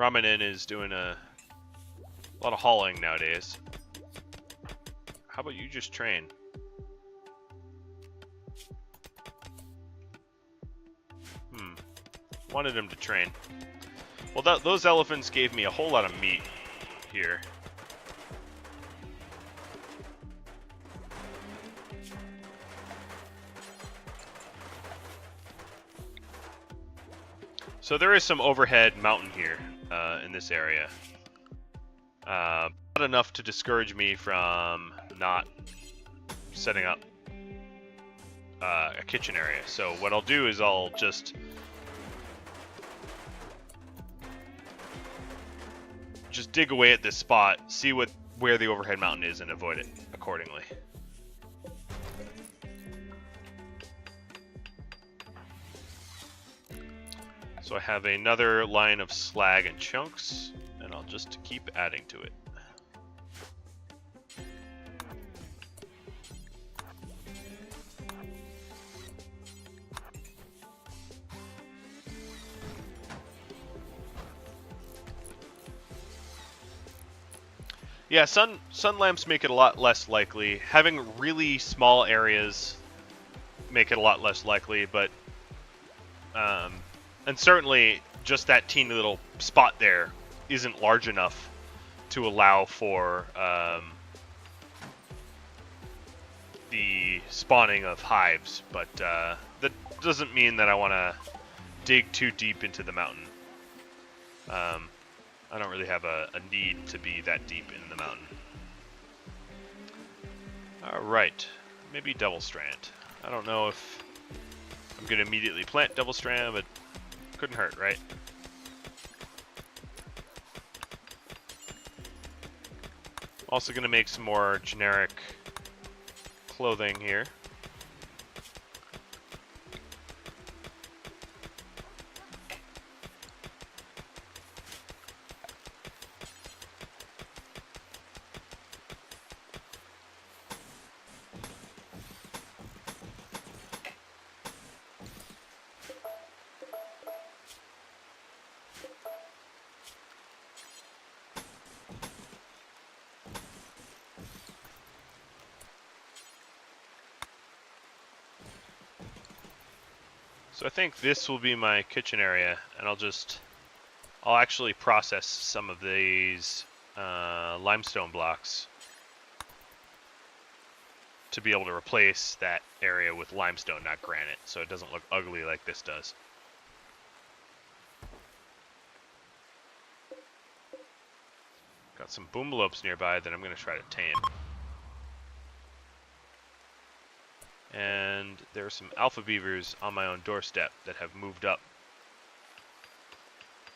Ramanin is doing a lot of hauling nowadays. How about you just train? Wanted him to train. Well, those elephants gave me a whole lot of meat here. So there is some overhead mountain here in this area. Not enough to discourage me from not setting up a kitchen area. So what I'll do is I'll just dig away at this spot, see where the overhead mountain is, and avoid it accordingly. So I have another line of slag and chunks, and I'll just keep adding to it. Yeah, sun lamps make it a lot less likely. Having really small areas make it a lot less likely, but and certainly just that teeny little spot there isn't large enough to allow for the spawning of hives. But that doesn't mean that I want to dig too deep into the mountain. I don't really have a need to be that deep in the mountain. Alright, maybe double strand. I don't know if I'm going to immediately plant double strand, but couldn't hurt, right? Also going to make some more generic clothing here. So I think this will be my kitchen area, and I'll actually process some of these limestone blocks to be able to replace that area with limestone, not granite, so it doesn't look ugly like this does. Got some boomlopes nearby that I'm going to try to tame. And there are some alpha beavers on my own doorstep that have moved up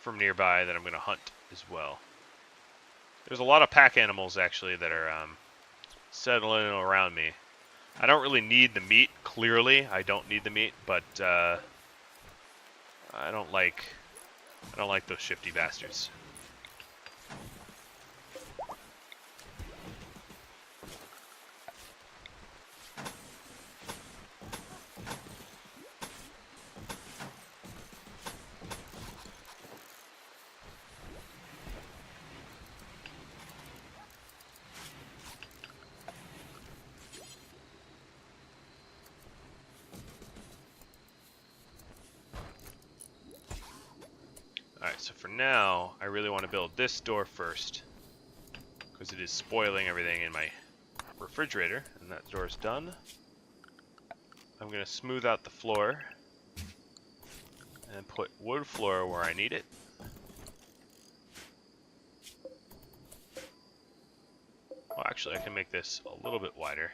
from nearby that I'm going to hunt as well. There's a lot of pack animals actually that are settling around me. I don't really need the meat, clearly. I don't need the meat, but I don't like those shifty bastards. Alright, so for now, I really want to build this door first, because it is spoiling everything in my refrigerator, and that door's done. I'm going to smooth out the floor, and put wood floor where I need it. Well, actually, I can make this a little bit wider.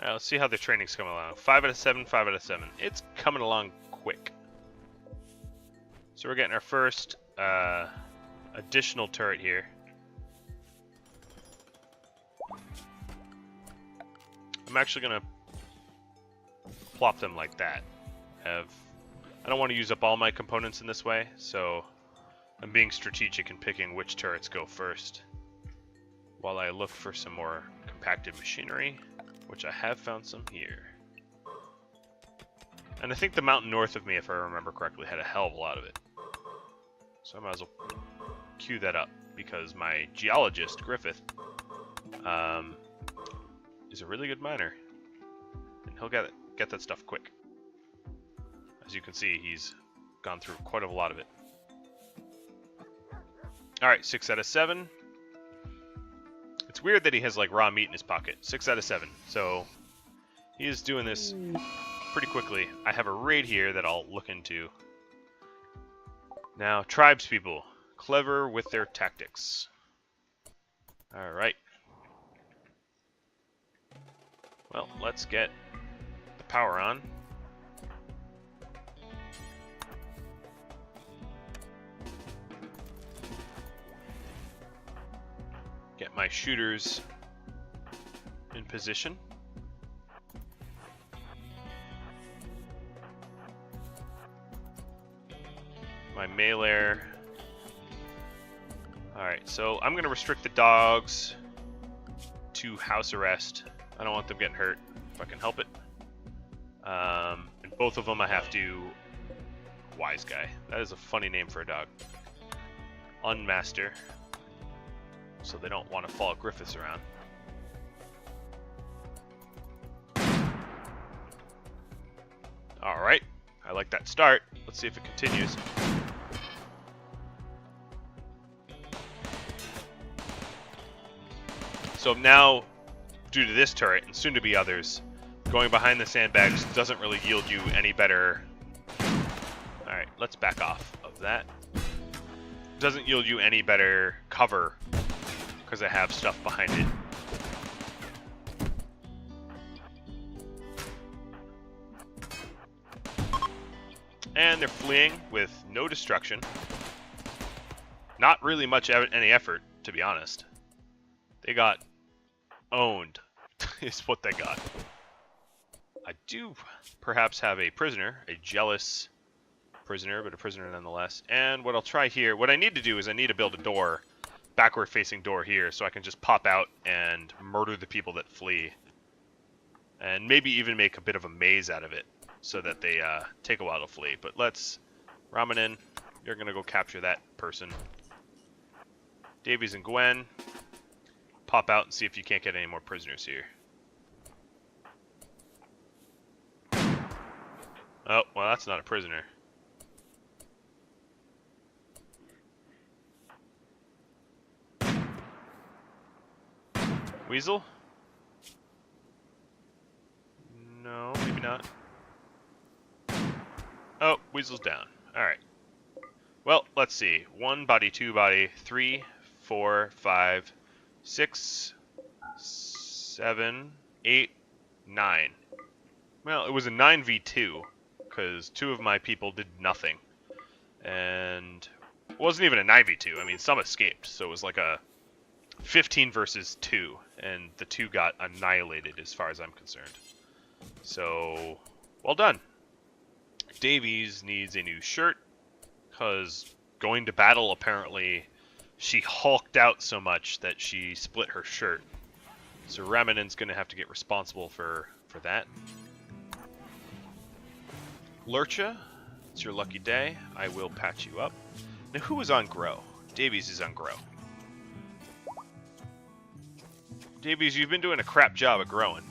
Let's see how the training's coming along. 5 out of 7, 5 out of 7. It's coming along quick. So we're getting our first additional turret here. I'm actually going to plop them like that. I don't want to use up all my components in this way, so I'm being strategic in picking which turrets go first. while I look for some more compacted machinery, which I have found some here. And I think the mountain north of me, if I remember correctly, had a hell of a lot of it. So I might as well queue that up, because my geologist, Griffith, is a really good miner. And he'll get that stuff quick. As you can see, he's gone through quite a lot of it. Alright, 6 out of 7. It's weird that he has like raw meat in his pocket. 6 out of 7. So he is doing this pretty quickly. I have a raid here that I'll look into. Now, tribespeople. Clever with their tactics. Alright. Well, let's get the power on. Get my shooters in position. My melee. Alright, so I'm going to restrict the dogs to house arrest. I don't want them getting hurt if I can help it. And both of them I have to... Wise guy. That is a funny name for a dog. Unmaster. So they don't want to follow Griffiths around. Alright, I like that start. Let's see if it continues. So now, due to this turret, and soon to be others, going behind the sandbags doesn't really yield you any better... Alright, let's back off of that. Doesn't yield you any better cover, because I have stuff behind it. And they're fleeing with no destruction. Not really much any effort, to be honest. They got owned, is what they got. I do perhaps have a prisoner, a jealous prisoner, but a prisoner nonetheless. And what I'll try here, what I need to do is I need to build a door, backward facing door here, so I can just pop out and murder the people that flee. And maybe even make a bit of a maze out of it, so that they take a while to flee. But let's, Ramanin, you're going to go capture that person. Davies and Gwen, pop out and see if you can't get any more prisoners here. Oh, well, that's not a prisoner. Weasel? No, maybe not. Oh, Weasel's down. Alright. Well, let's see. 1 body, 2 body, 3, 4, 5, 6, 7, 8, 9. Well, it was a 9v2, because 2 of my people did nothing. And it wasn't even a 9v2. I mean, some escaped, so it was like a 15 versus 2, and the 2 got annihilated as far as I'm concerned. So, well done. Davies needs a new shirt, because going to battle, apparently, she hulked out so much that she split her shirt. So Ramanin's going to have to get responsible for that. Lurcha, it's your lucky day. I will patch you up. Now, who is on grow? Davies is on grow. Davies, you've been doing a crap job of growing.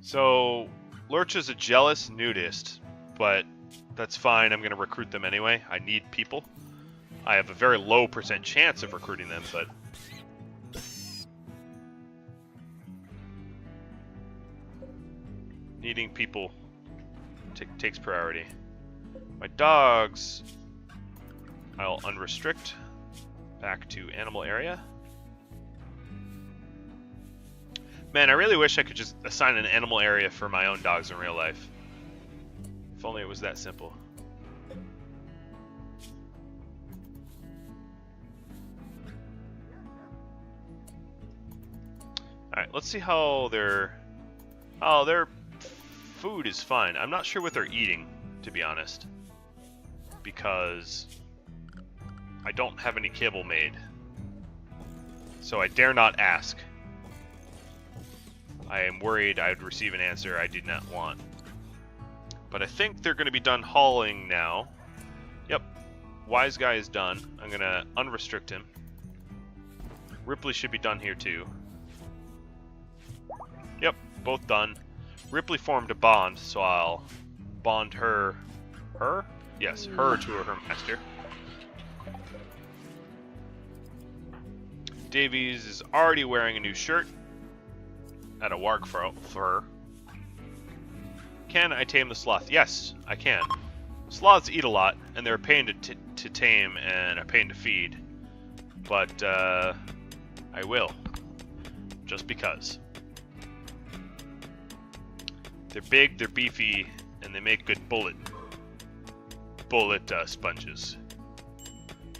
So, Lurcha's a jealous nudist, but that's fine. I'm going to recruit them anyway. I need people. I have a very low % chance of recruiting them, but... needing people takes priority. My dogs, I'll unrestrict. Back to animal area. Man, I really wish I could just assign an animal area for my own dogs in real life. If only it was that simple. Alright, let's see how their... oh, their food is fine. I'm not sure what they're eating, to be honest. because I don't have any cable made. So I dare not ask. I am worried I would receive an answer I did not want. But I think they're going to be done hauling now. Yep. Wise guy is done. I'm going to unrestrict him. Ripley should be done here too. Yep, both done. Ripley formed a bond, so I'll bond her. Her? Yes, her to her master. Davies is already wearing a new shirt. At a warg for her. Can I tame the sloth? Yes, I can. Sloths eat a lot, and they're a pain to tame and a pain to feed. But, I will. Just because. They're big, they're beefy, and they make good bullet sponges.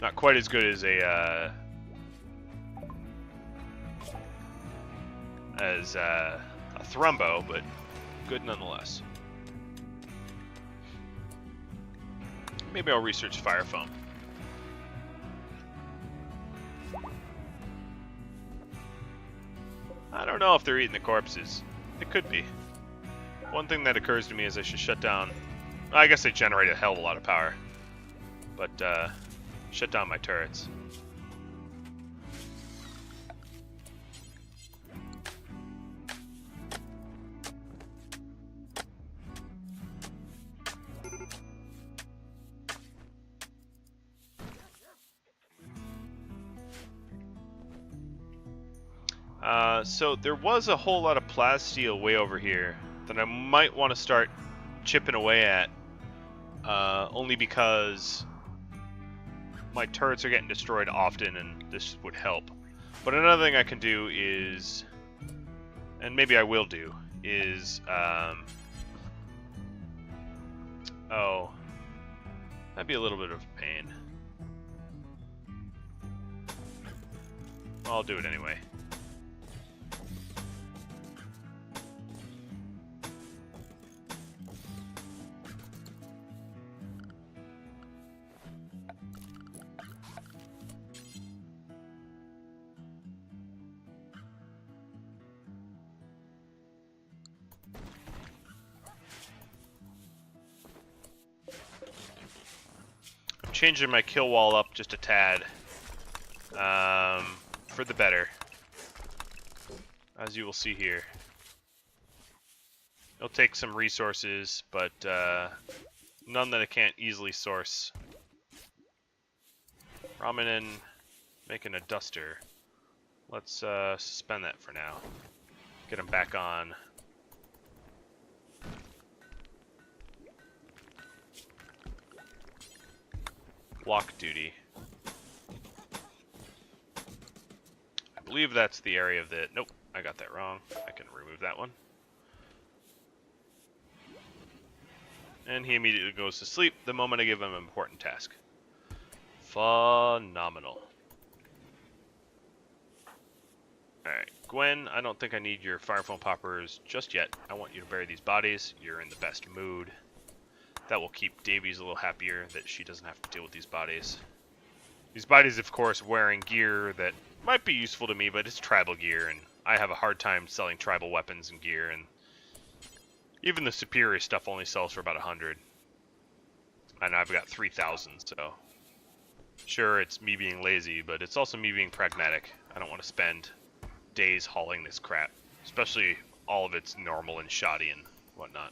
Not quite as good as a thrumbo, but good nonetheless. Maybe I'll research fire foam. I don't know if they're eating the corpses. It could be. One thing that occurs to me is I should shut down... I guess they generate a hell of a lot of power. But, shut down my turrets. So there was a whole lot of plasteel way over here that I might want to start chipping away at, only because my turrets are getting destroyed often and this would help. But another thing I can do is, and maybe I will do, is, oh, that'd be a little bit of a pain. I'll do it anyway. Changing my kill wall up just a tad, for the better, as you will see here. It'll take some resources, but none that I can't easily source. Raminen making a duster. Let's suspend that for now. Get him back on. Block duty. I believe that's the area of the... Nope, I got that wrong. I can remove that one. And he immediately goes to sleep the moment I give him an important task. Phenomenal. Alright, Gwen, I don't think I need your fire foam poppers just yet. I want you to bury these bodies. You're in the best mood. That will keep Davies a little happier that she doesn't have to deal with these bodies. These bodies, of course, wearing gear that might be useful to me, but it's tribal gear, and I have a hard time selling tribal weapons and gear, and even the superior stuff only sells for about 100. And I've got 3,000, so... Sure, it's me being lazy, but it's also me being pragmatic. I don't want to spend days hauling this crap, especially all of it's normal and shoddy and whatnot.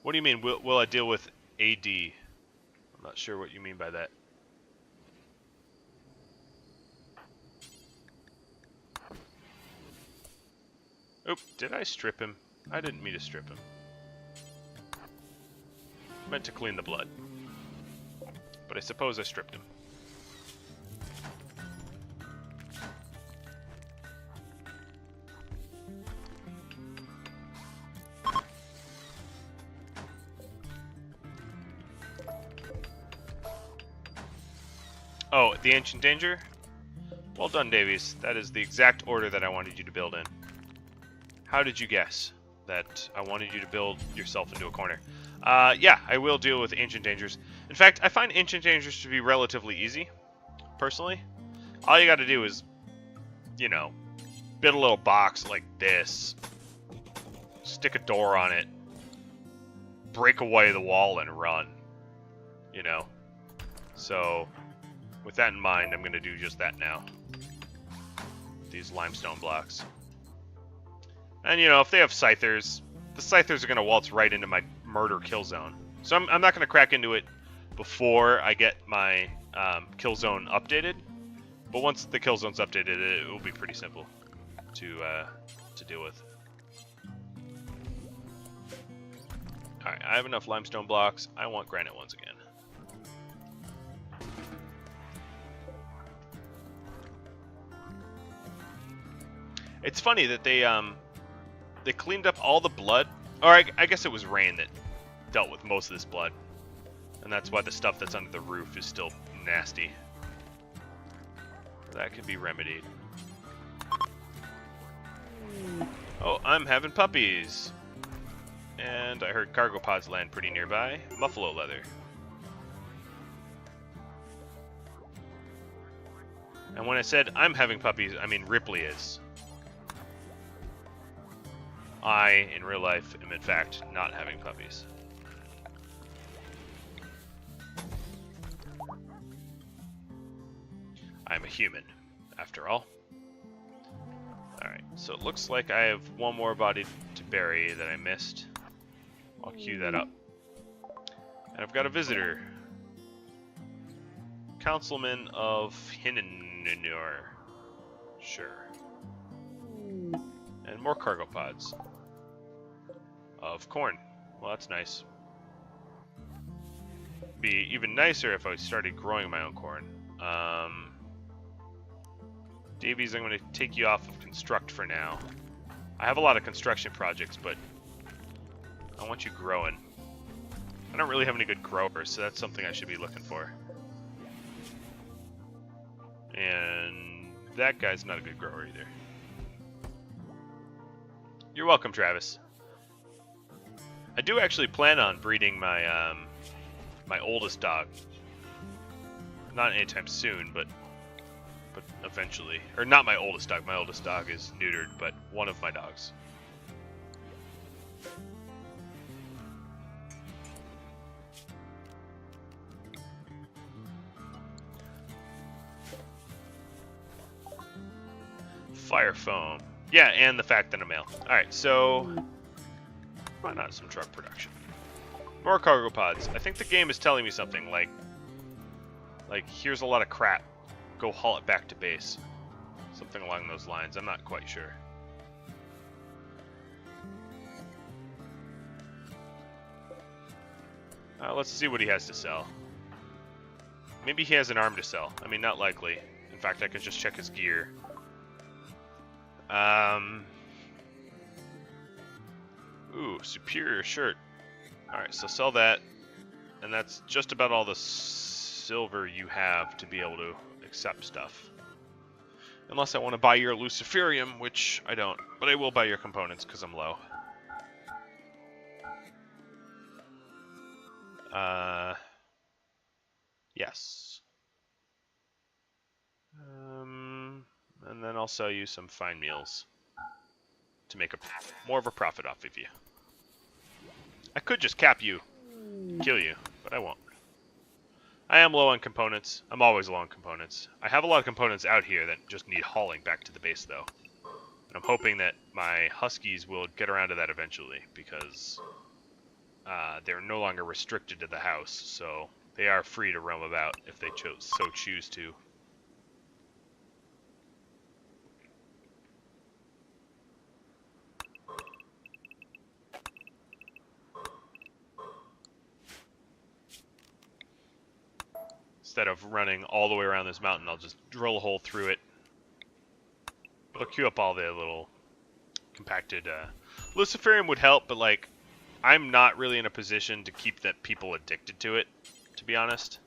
What do you mean, will I deal with AD? I'm not sure what you mean by that. Oop, did I strip him? I didn't mean to strip him. I meant to clean the blood. But I suppose I stripped him. Oh, the Ancient Danger? Well done, Davies. That is the exact order that I wanted you to build in. How did you guess? that I wanted you to build yourself into a corner. Yeah, I will deal with ancient dangers. In fact, I find ancient dangers to be relatively easy, personally. All you got to do is, you know, build a little box like this, stick a door on it, break away the wall and run, you know. So, with that in mind, I'm going to do just that now. These limestone blocks. And, you know, if they have scythers, the scythers are going to waltz right into my murder kill zone. So I'm not going to crack into it before I get my kill zone updated. But once the kill zone's updated, it will be pretty simple to deal with. Alright, I have enough limestone blocks. I want granite ones again. It's funny that they cleaned up all the blood. Or I guess it was rain that dealt with most of this blood. And that's why the stuff that's under the roof is still nasty. That can be remedied. Oh, I'm having puppies. And I heard cargo pods land pretty nearby. Buffalo leather. And when I said I'm having puppies, I mean Ripley is. I, in real life, am in fact not having puppies. I'm a human, after all. Alright, so it looks like I have one more body to bury that I missed. I'll queue that up. And I've got a visitor. Councilman of Hinenur. Sure. And more cargo pods. Of corn. Well, that's nice. Be even nicer if I started growing my own corn. Davies, I'm going to take you off of construct for now. I have a lot of construction projects, but I want you growing. I don't really have any good growers, so that's something I should be looking for. And that guy's not a good grower either. You're welcome, Travis. I do actually plan on breeding my my oldest dog. Not anytime soon, but eventually. Or not my oldest dog. My oldest dog is neutered, but one of my dogs. Fire foam. Yeah, and the fact that I'm male. Alright, so why not some truck production? More cargo pods. I think the game is telling me something like here's a lot of crap. Go haul it back to base. Something along those lines. I'm not quite sure. Let's see what he has to sell. Maybe he has an arm to sell. I mean, not likely. In fact, I could just check his gear. Ooh, superior shirt. Alright, so sell that. And that's just about all the silver you have to be able to accept stuff. Unless I want to buy your luciferium, which I don't. But I will buy your components because I'm low. Yes. And then I'll sell you some fine meals to make more of a profit off of you. I could just cap you, kill you, but I won't. I am low on components. I'm always low on components. I have a lot of components out here that just need hauling back to the base, though. And I'm hoping that my Huskies will get around to that eventually, because they're no longer restricted to the house, so they are free to roam about if they so choose to. Instead of running all the way around this mountain, I'll just drill a hole through it. It'll queue up all the little compacted... Luciferium would help, but, like, I'm not really in a position to keep that people addicted to it, to be honest.